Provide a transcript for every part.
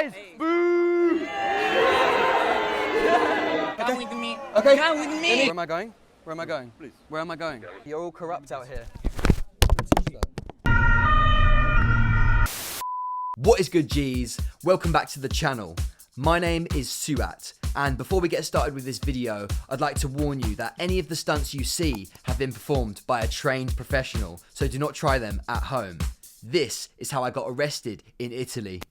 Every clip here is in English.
guys! Hey. Boo! Come with me. Okay. Come with me. Where am I going? Where am I going? Please. Where am I going? You're all corrupt out here. What is good, G's? Welcome back to the channel. My name is SUAT, and before we get started with this video, I'd like to warn you that any of the stunts you see have been performed by a trained professional, so do not try them at home. This is how I got arrested in Italy.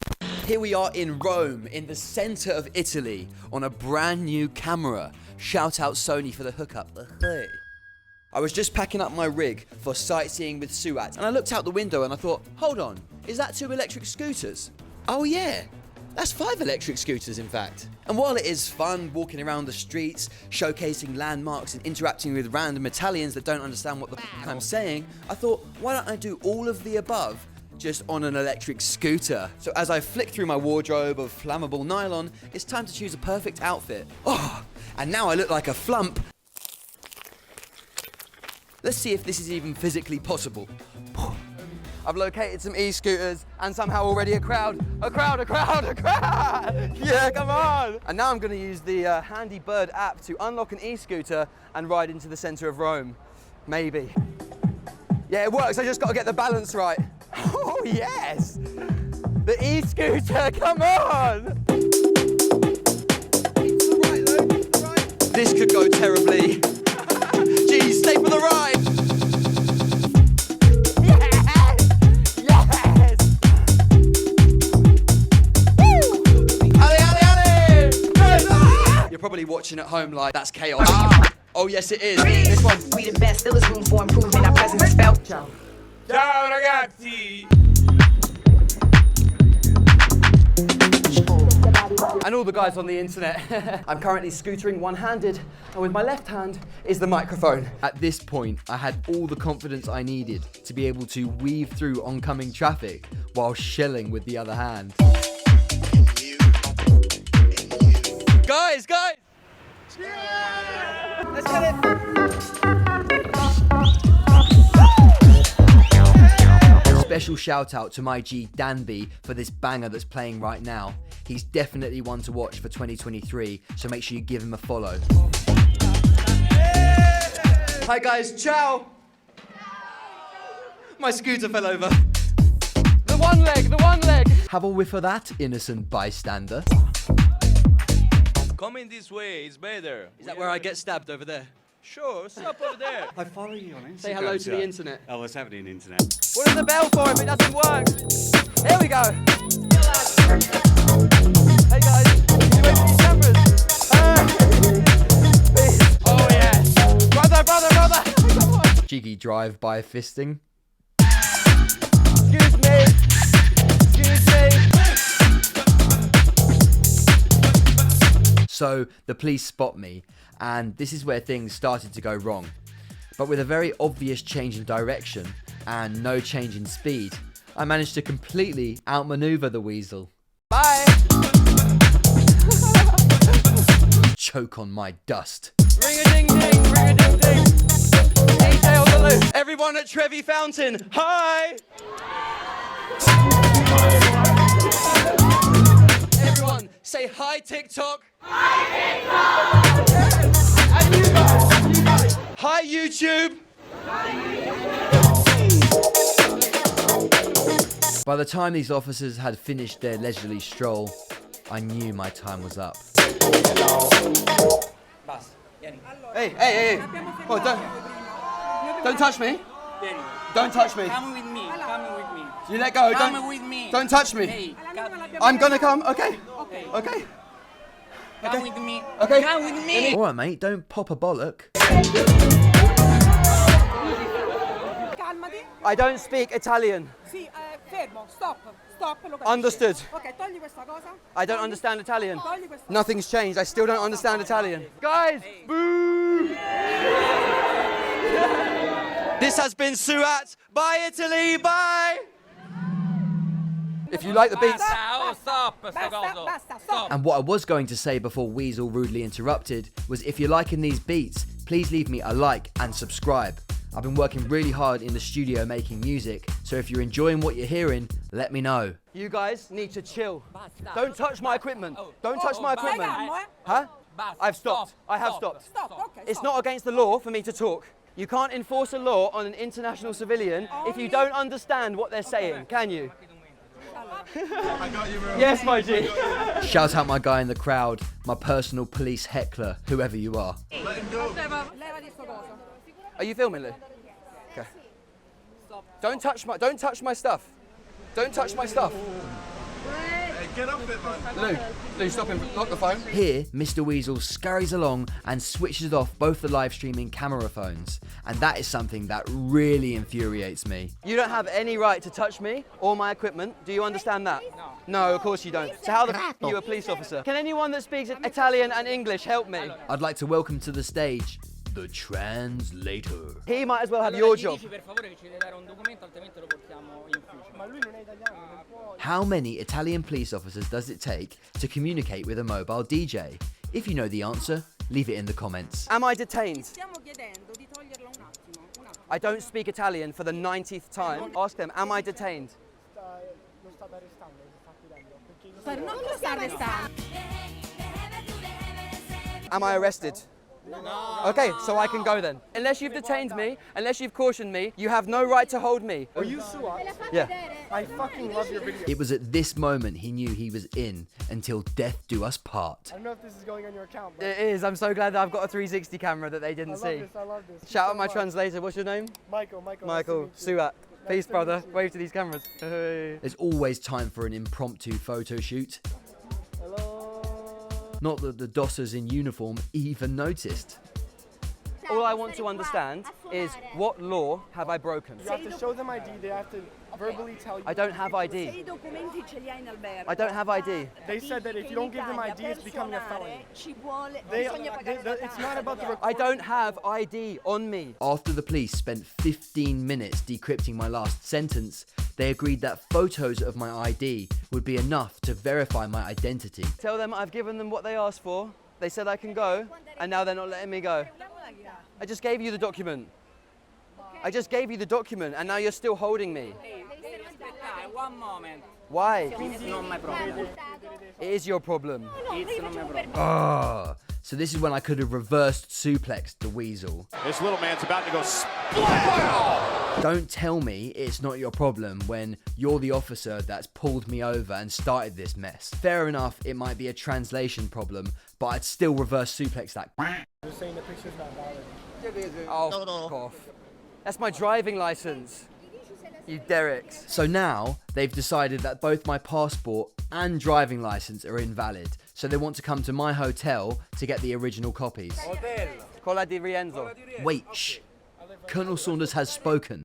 Here we are in Rome, in the center of Italy, on a brand new camera. Shout out Sony for the hookup. I was just packing up my rig for sightseeing with SUAT, and I looked out the window and I thought, hold on, is that 2 electric scooters? Oh yeah, that's 5 electric scooters in fact. And while it is fun walking around the streets, showcasing landmarks and interacting with random Italians that don't understand what the f I'm saying, I thought, why don't I do all of the above just on an electric scooter? So as I flick through my wardrobe of flammable nylon, it's time to choose a perfect outfit. Oh, and now I look like a flump. Let's see if this is even physically possible. I've located some e-scooters and somehow already a crowd. Yeah, come on. And now I'm gonna use the Handy Bird app to unlock an e-scooter and ride into the center of Rome. Maybe. Yeah, it works, I just gotta get the balance right. Oh yes! The e-scooter, come on! This could go terribly. Geez, stay for the ride! Probably watching at home like, that's chaos. Oh yes it is. This one. We the best, still is room for improvement. Our presence is felt. Ciao ragazzi. And all the guys on the internet. I'm currently scootering one-handed, and with my left hand is the microphone. At this point, I had all the confidence I needed to be able to weave through oncoming traffic while shelling with the other hand. Guys! Yeah! Let's get it! Special shout out to my G Danby for this banger that's playing right now. He's definitely one to watch for 2023, so make sure you give him a follow. Hi guys, ciao! My scooter fell over. The one leg! Have a whiff of that, innocent bystander. Coming this way, it's better. Is that where I get stabbed over there? Sure, stop over there. I follow you on Instagram. Say hello to the internet. Oh, what's happening, internet? What is the bell for if it doesn't work? Here we go. Hey guys, can you wait for these cameras? Oh yes. Brother. Come on. Jiggy drive-by fisting. Excuse me. So the police spot me, and this is where things started to go wrong. But with a very obvious change in direction and no change in speed, I managed to completely outmaneuver the weasel. Bye! Choke on my dust. Ring-a-ding-ding, ring-a-ding-ding. DJ on the loop. Everyone at Trevi Fountain, hi! Everyone, say hi TikTok. Hi TikTok! And you guys. Hi YouTube. By the time these officers had finished their leisurely stroll, I knew my time was up. Hey. Oh, don't touch me. Don't touch me. Come with me. You let go. Come with me. Don't touch me. Hey, I'm gonna come. Okay. come with me. Okay. Come with me. All right, mate. Don't pop a bollock. I don't speak Italian. Sì, fermo, stop, lo capisci? Understood. Ok, togli questa cosa. I don't understand Italian. Togli questa. Nothing's changed. I still don't understand Italian. Guys, boo! This has been SUAT. Bye, Italy. Bye. If you like the beats. Stop. And what I was going to say before Weasel rudely interrupted was, if you're liking these beats, please leave me a like and subscribe. I've been working really hard in the studio making music, so if you're enjoying what you're hearing, let me know. You guys need to chill. Don't touch my equipment. Don't touch my equipment. Huh? I've stopped. I have stopped. Stop, okay, It's stop. not against the law for me to talk. You can't enforce a law on an international civilian if you don't understand what they're saying, can you? Yes, my G. Shout out my guy in the crowd, my personal police heckler, whoever you are. Levati sto coso. Are you filming, Lou? Okay. Don't touch my stuff. Don't touch my stuff. Lou, stop him. Lock the phone. Here, Mr. Weasel scurries along and switches off both the live streaming camera phones, and that is something that really infuriates me. You don't have any right to touch me or my equipment. Do you understand that? No, of course you don't. So how the f are you a police officer? Can anyone that speaks Italian and English help me? I'd like to welcome to the stage the translator. He might as well have your job. How many Italian police officers does it take to communicate with a mobile DJ? If you know the answer, leave it in the comments. Am I detained? Stiamo chiedendo di toglierlo un attimo. Un attimo. I don't speak Italian for the 90th time. Ask them, am I detained? Non lo sta arrestando. Am I arrested? No. Okay, so I can go then. Unless you've detained me, unless you've cautioned me, you have no right to hold me. Are you SUAT? Yeah. I fucking love your video. It was at this moment he knew he was in until death do us part. I don't know if this is going on your account, but It is. I'm so glad that I've got a 360 camera that they didn't see. I love this. Shout out my translator. What's your name? Michael. Michael. SUAT. Peace, brother. Wave to these cameras. Hey. There's always time for an impromptu photo shoot. Hello. Not that the dossers in uniform even noticed. All I want to understand is what law have I broken? You have to show them ID. They have to verbally tell you. I don't have ID. I don't have ID. They said that if you don't give them ID, it's becoming a felony. It's not about the I don't have ID on me. After the police spent 15 minutes decrypting my last sentence, they agreed that photos of my ID would be enough to verify my identity. Tell them I've given them what they asked for. They said I can go, and now they're not letting me go. I just gave you the document. I just gave you the document, and now you're still holding me. One moment. Why? It's not my problem. It is your problem. It's not my problem. Ah, so this is when I could have reversed suplexed the Weasel. This little man's about to go Don't tell me it's not your problem when you're the officer that's pulled me over and started this mess. Fair enough, it might be a translation problem, but I'd still reverse suplex that. They're saying the picture's not valid. Oh, fuck off. That's my driving license. You derricks. So now they've decided that both my passport and driving license are invalid, so they want to come to my hotel to get the original copies. Cola di Rienzo. Wait, shh. Colonel Saunders has spoken.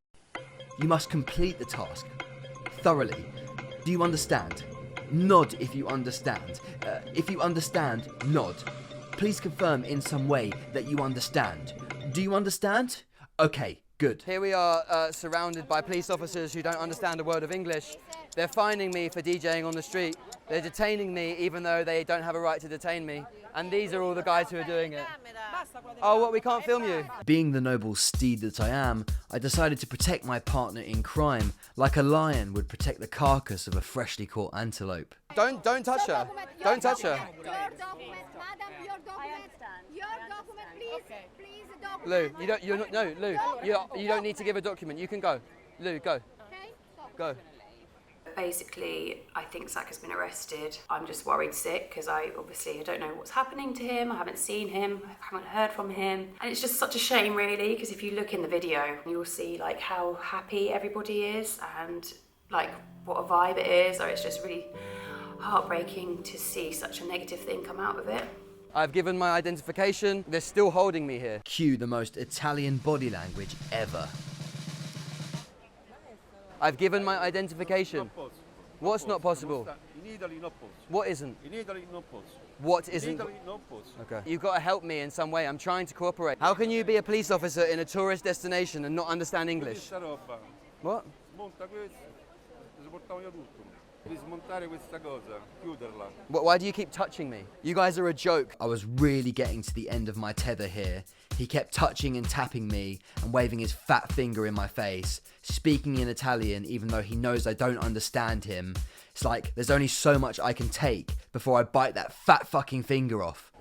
You must complete the task thoroughly. Do you understand? Nod if you understand. If you understand, nod. Please confirm in some way that you understand. Do you understand? Okay, good. Here we are surrounded by police officers who don't understand a word of English. They're fining me for DJing on the street. They're detaining me even though they don't have a right to detain me. And these are all the guys who are doing it. Oh, what, we can't film you? Being the noble steed that I am, I decided to protect my partner in crime like a lion would protect the carcass of a freshly caught antelope. Don't touch her. Don't touch her. Your document, madam, your document. Your document, please document. Lou, you don't need to give a document. You can go. Lou, go. Okay? Stop. Go. Basically, I think Zach has been arrested. I'm just worried sick because I don't know what's happening to him. I haven't seen him, I haven't heard from him. And it's just such a shame really, because if you look in the video, you'll see like how happy everybody is and like what a vibe it is. Or it's just really heartbreaking to see such a negative thing come out of it. I've given my identification. They're still holding me here. Cue the most Italian body language ever. I've given my identification. What's not possible? In Italy, not possible. What isn't? In Italy, not possible. What In isn't? Italy, not possible. Okay. You've got to help me in some way. I'm trying to cooperate. How can you be a police officer in a tourist destination and not understand English? Questa roba, What? smonta questo, si portava via tutto. Devi smontare questa cosa, chiuderla. Why do you keep touching me? You guys are a joke. I was really getting to the end of my tether here. He kept touching and tapping me and waving his fat finger in my face, speaking in Italian even though he knows I don't understand him. It's like there's only so much I can take before I bite that fat fucking finger off.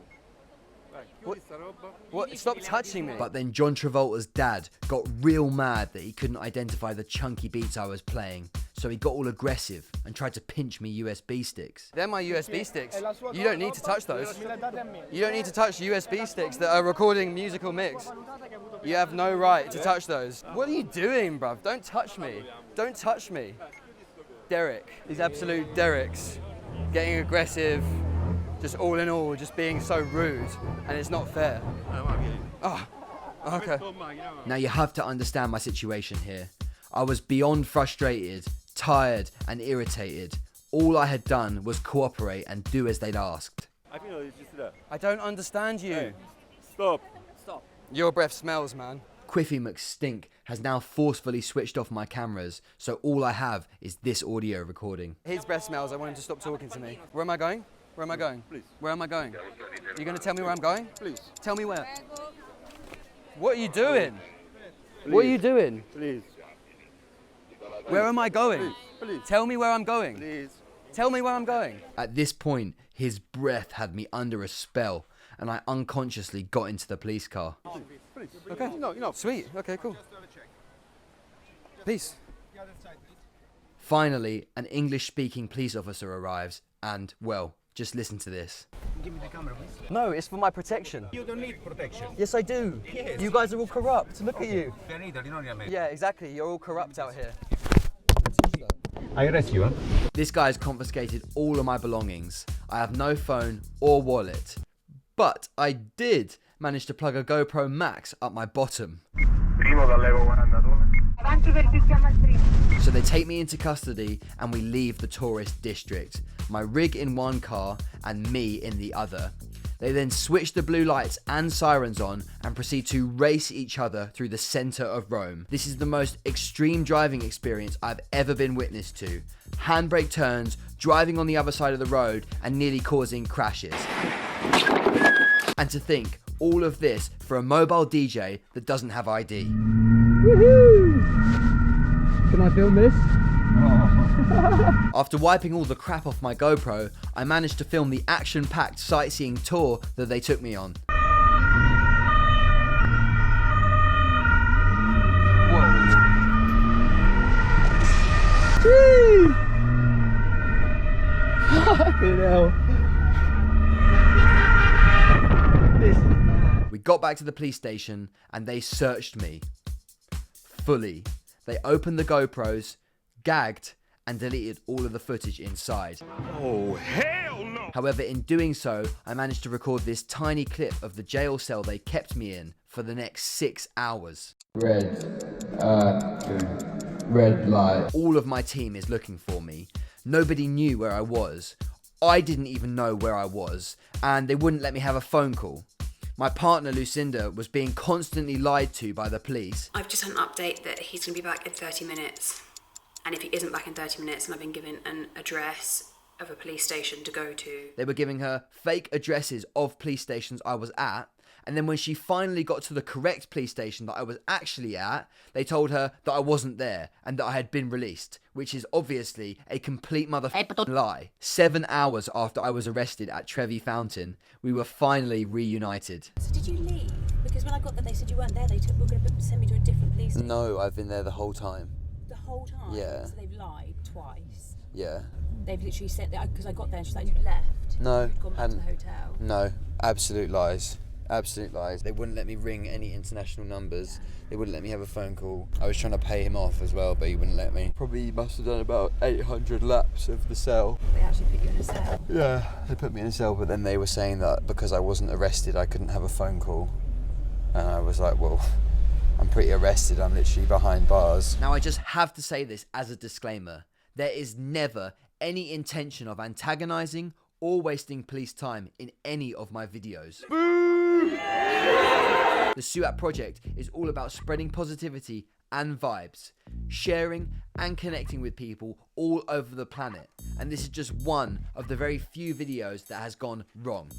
What? Stop touching me. But then John Travolta's dad got real mad that he couldn't identify the chunky beats I was playing, so he got all aggressive and tried to pinch me USB sticks. They're my USB sticks. You don't need to touch those. You don't need to touch USB sticks that are recording musical mix. You have no right to touch those. What are you doing, bruv? Don't touch me. Don't touch me. Derek. These absolute Dereks. Getting aggressive. Just all in all, just being so rude. And it's not fair. Oh, okay. Now you have to understand my situation here. I was beyond frustrated, tired and irritated. All I had done was cooperate and do as they'd asked. I don't understand you. Hey, stop. Stop. Your breath smells, man. Quiffy McStink has now forcefully switched off my cameras, so all I have is this audio recording. His breath smells. I want him to stop talking to me. Where am I going? Where am I going? Please. Where am I going? You're going to tell me where I'm going? Please. Tell me where. What are you doing? Please. What are you doing? Please. Where am I going? Please. Tell me where I'm going. Please. Tell me where I'm going. At this point, his breath had me under a spell, and I unconsciously got into the police car. Please. Okay. No. Sweet. Okay, cool. Peace. Finally, an English-speaking police officer arrives, and, well, just listen to this. Give me the camera, please. No, it's for my protection. You don't need protection. Yes, I do. Yes. You guys are all corrupt. Look at you. Yeah. Yeah, exactly. You're all corrupt out here. I arrest you, huh? This guy's confiscated all of my belongings. I have no phone or wallet. But I did manage to plug a GoPro Max up my bottom. So they take me into custody and we leave the tourist district. My rig in one car and me in the other. They then switch the blue lights and sirens on and proceed to race each other through the centre of Rome. This is the most extreme driving experience I've ever been witness to. Handbrake turns, driving on the other side of the road and nearly causing crashes. And to think, all of this for a mobile DJ that doesn't have ID. Woohoo! Can I film this? After wiping all the crap off my GoPro, I managed to film the action-packed sightseeing tour that they took me on. Whoa. Fucking hell. We got back to the police station and they searched me. Fully. They opened the GoPros, gagged, and deleted all of the footage inside. Oh, hell no! However, in doing so, I managed to record this tiny clip of the jail cell they kept me in for the next 6 hours. Red light. All of my team is looking for me. Nobody knew where I was. I didn't even know where I was, and they wouldn't let me have a phone call. My partner Lucinda was being constantly lied to by the police. I've just had an update that he's going to be back in 30 minutes. And if he isn't back in 30 minutes, and I've been given an address of a police station to go to. They were giving her fake addresses of police stations I was at, and then when she finally got to the correct police station that I was actually at, they told her that I wasn't there and that I had been released, which is obviously a complete motherfucking lie. 7 hours after I was arrested at Trevi Fountain, we were finally reunited. So did you leave? Because when I got there, they said you weren't there. They were going to send me to a different police station. No, I've been there the whole time. The whole time? Yeah. So they've lied twice? Yeah. They've literally said that, because I got there and she's like, you left? No. You'd gone back to the hotel? No, absolute lies. Absolute lies. They wouldn't let me ring any international numbers. They wouldn't let me have a phone call. I was trying to pay him off as well, but he wouldn't let me. Probably must have done about 800 laps of the cell. They actually put you in a cell? Yeah, they put me in a cell, but then they were saying that because I wasn't arrested, I couldn't have a phone call. And I was like, well, I'm pretty arrested. I'm literally behind bars. Now, I just have to say this as a disclaimer. There is never any intention of antagonizing or wasting police time in any of my videos. The SUAT project is all about spreading positivity and vibes, sharing and connecting with people all over the planet, and this is just one of the very few videos that has gone wrong.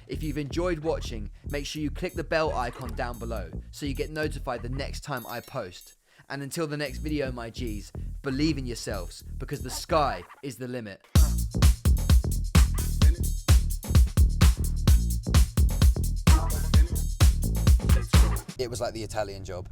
If you've enjoyed watching, make sure you click the bell icon down below so you get notified the next time I post. And until the next video, my G's, believe in yourselves because the sky is the limit. It was like the Italian job.